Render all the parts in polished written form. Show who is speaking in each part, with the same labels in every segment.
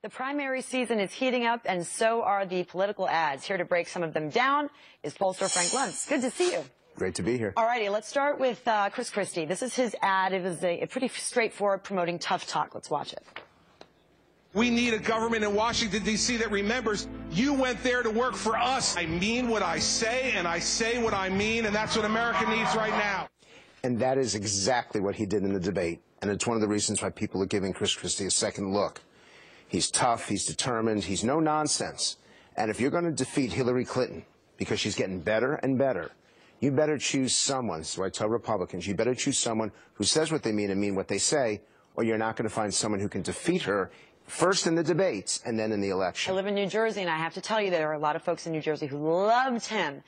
Speaker 1: The primary season is heating up, and so are the political ads. Here to break some of them down is pollster Frank Luntz. Good to see you.
Speaker 2: Great to be here.
Speaker 1: All righty, let's start with Chris Christie. This is his ad. It was a pretty straightforward promoting tough talk. Let's watch it.
Speaker 3: We need a government in Washington, D.C. that remembers you went there to work for us. I mean what I say, and I say what I mean, and that's what America needs right now.
Speaker 2: And that is exactly what he did in the debate. And it's one of the reasons why people are giving Chris Christie a second look. He's tough, he's determined, he's no nonsense. And if you're going to defeat Hillary Clinton, because she's getting better and better, you better choose someone, so I tell Republicans, you better choose someone who says what they mean and mean what they say, or you're not going to find someone who can defeat her first in the debates and then in the election.
Speaker 1: I live in New Jersey, and I have to tell you, there are a lot of folks in New Jersey who loved him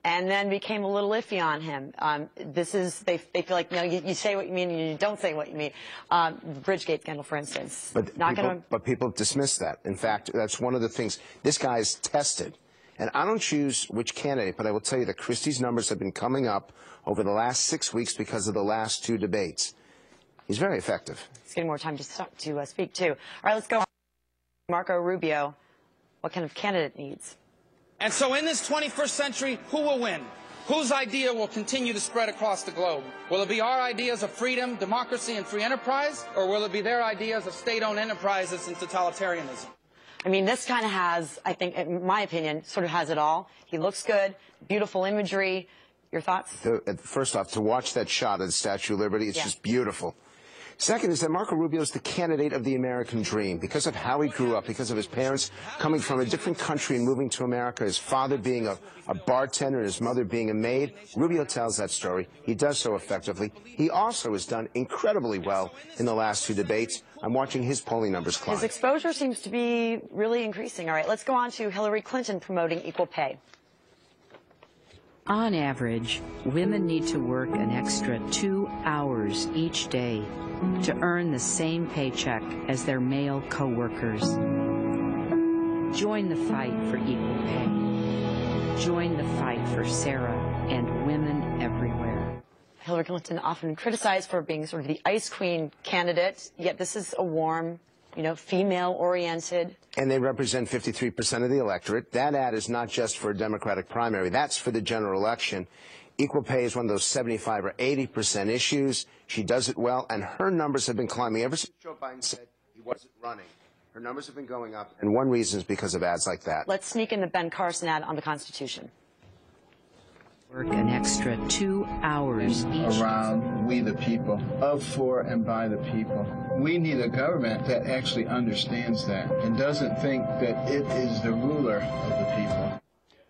Speaker 1: and then became a little iffy on him. They feel like, no, you say what you mean and you don't say what you mean. Bridgegate scandal, for instance.
Speaker 2: But people dismiss that. In fact, that's one of the things. This guy's tested. And I don't choose which candidate, but I will tell you that Christie's numbers have been coming up over the last 6 weeks because of the last two debates. He's very effective.
Speaker 1: He's getting more time to speak, too. All right, let's go. Marco Rubio, what kind of candidate needs?
Speaker 4: And so in this 21st century, who will win? Whose idea will continue to spread across the globe? Will it be our ideas of freedom, democracy, and free enterprise? Or will it be their ideas of state-owned enterprises and totalitarianism?
Speaker 1: I mean, this kind of has, I think, in my opinion, sort of has it all. He looks good, beautiful imagery. Your thoughts?
Speaker 2: First off, to watch that shot of the Statue of Liberty, it's just beautiful. Second is that Marco Rubio is the candidate of the American dream because of how he grew up, because of his parents coming from a different country and moving to America, his father being a bartender and his mother being a maid. Rubio tells that story. He does so effectively. He also has done incredibly well in the last two debates. I'm watching his polling numbers climb.
Speaker 1: His exposure seems to be really increasing. All right, let's go on to Hillary Clinton promoting equal pay.
Speaker 5: On average, women need to work an extra 2 hours each day to earn the same paycheck as their male co-workers. Join the fight for equal pay. Join the fight for Sarah and women everywhere.
Speaker 1: Hillary Clinton often criticized for being sort of the ice queen candidate, yet this is a warm, female-oriented. And
Speaker 2: they represent 53% of the electorate. That ad is not just for a Democratic primary. That's for the general election. Equal pay is one of those 75 or 80% issues. She does it well, and her numbers have been climbing ever since Joe Biden said he wasn't running. Her numbers have been going up, and one reason is because of ads like that.
Speaker 1: Let's sneak in the Ben Carson ad on the Constitution.
Speaker 5: Work an extra 2 hours each.
Speaker 6: Around we the people, of, for, and by the people. We need a government that actually understands that and doesn't think that it is the ruler of the people.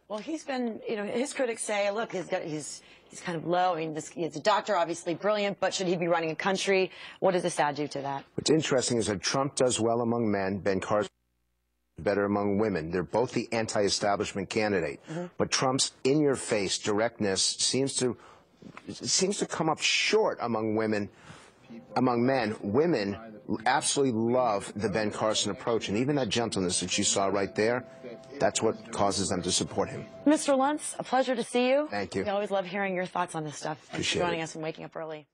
Speaker 1: Well, he's been, his critics say, look, he's kind of low. I mean, he's a doctor, obviously brilliant, but should he be running a country? What does this ad do to that?
Speaker 2: What's interesting is that Trump does well among men, Ben Carson better among women. They're both the anti-establishment candidate. But Trump's in-your-face directness seems to come up short among women. Among men, women absolutely love the Ben Carson approach, and even that gentleness that you saw right there, that's what causes them to support him.
Speaker 1: Mr. Luntz, a pleasure to see you.
Speaker 2: Thank you.
Speaker 1: We always love hearing your thoughts on this stuff.
Speaker 2: Appreciate it.
Speaker 1: Thanks for joining us and waking up early.